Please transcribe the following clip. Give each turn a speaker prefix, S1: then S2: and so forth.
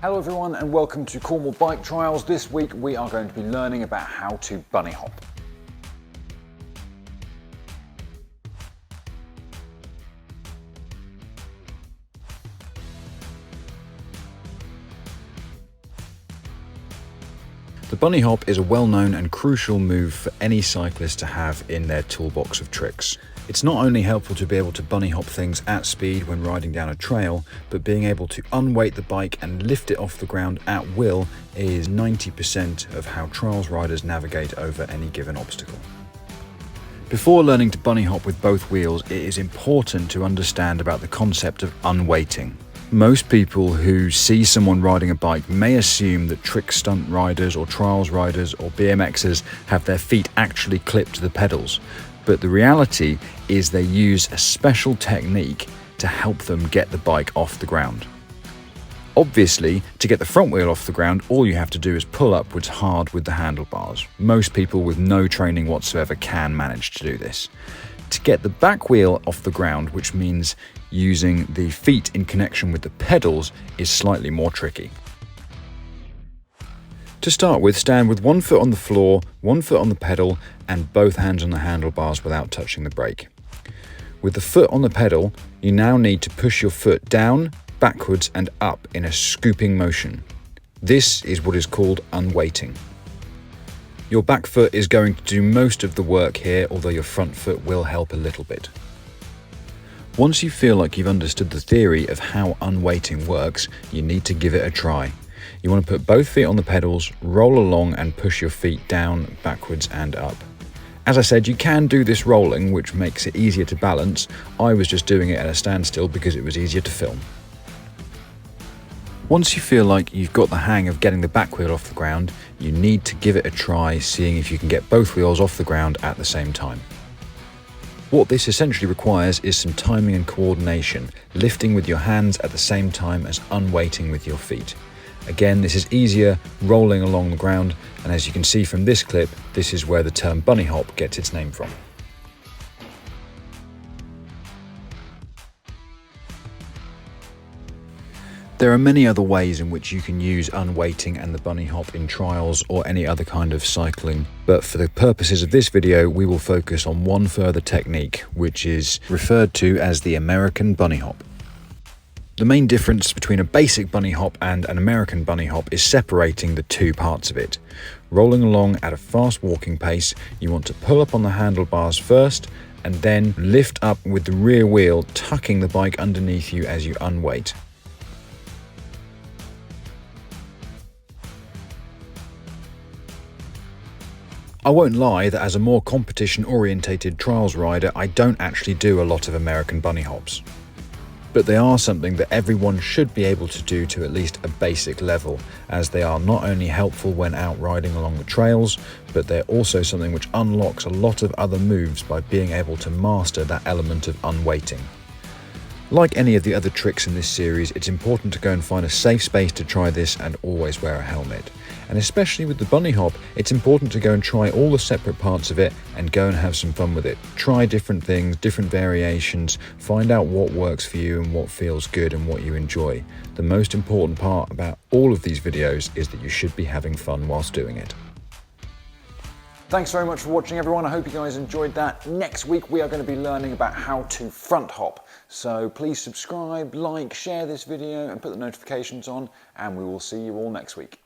S1: Hello everyone and welcome to Cornwall Biketrials. This week we are going to be learning about how to bunny hop. The bunny hop is a well-known and crucial move for any cyclist to have in their toolbox of tricks. It's not only helpful to be able to bunny hop things at speed when riding down a trail, but being able to unweight the bike and lift it off the ground at will is 90% of how trials riders navigate over any given obstacle. Before learning to bunny hop with both wheels, it is important to understand about the concept of unweighting. Most people who see someone riding a bike may assume that trick stunt riders or trials riders or BMXers have their feet actually clipped to the pedals, but the reality is they use a special technique to help them get the bike off the ground. Obviously, to get the front wheel off the ground, all you have to do is pull upwards hard with the handlebars. Most people with no training whatsoever can manage to do this. To get the back wheel off the ground, which means using the feet in connection with the pedals, is slightly more tricky. To start with, stand with one foot on the floor, one foot on the pedal, and both hands on the handlebars without touching the brake. With the foot on the pedal, you now need to push your foot down, backwards, and up in a scooping motion. This is what is called unweighting. Your back foot is going to do most of the work here, although your front foot will help a little bit. Once you feel like you've understood the theory of how unweighting works, you need to give it a try. You want to put both feet on the pedals, roll along and push your feet down, backwards and up. As I said, you can do this rolling, which makes it easier to balance. I was just doing it at a standstill because it was easier to film. Once you feel like you've got the hang of getting the back wheel off the ground, you need to give it a try, seeing if you can get both wheels off the ground at the same time. What this essentially requires is some timing and coordination, lifting with your hands at the same time as unweighting with your feet. Again, this is easier rolling along the ground, and as you can see from this clip, this is where the term bunny hop gets its name from. There are many other ways in which you can use unweighting and the bunny hop in trials or any other kind of cycling, but for the purposes of this video, we will focus on one further technique, which is referred to as the American bunny hop. The main difference between a basic bunny hop and an American bunny hop is separating the two parts of it. Rolling along at a fast walking pace, you want to pull up on the handlebars first and then lift up with the rear wheel, tucking the bike underneath you as you unweight. I won't lie that as a more competition-orientated trials rider, I don't actually do a lot of American bunny hops. But they are something that everyone should be able to do to at least a basic level, as they are not only helpful when out riding along the trails, but they're also something which unlocks a lot of other moves by being able to master that element of unweighting. Like any of the other tricks in this series, it's important to go and find a safe space to try this and always wear a helmet. And especially with the bunny hop, it's important to go and try all the separate parts of it and go and have some fun with it. Try different things, different variations, find out what works for you and what feels good and what you enjoy. The most important part about all of these videos is that you should be having fun whilst doing it. Thanks very much for watching, everyone. I hope you guys enjoyed that. Next week, we are going to be learning about how to front hop. So please subscribe, like, share this video and put the notifications on, and we will see you all next week.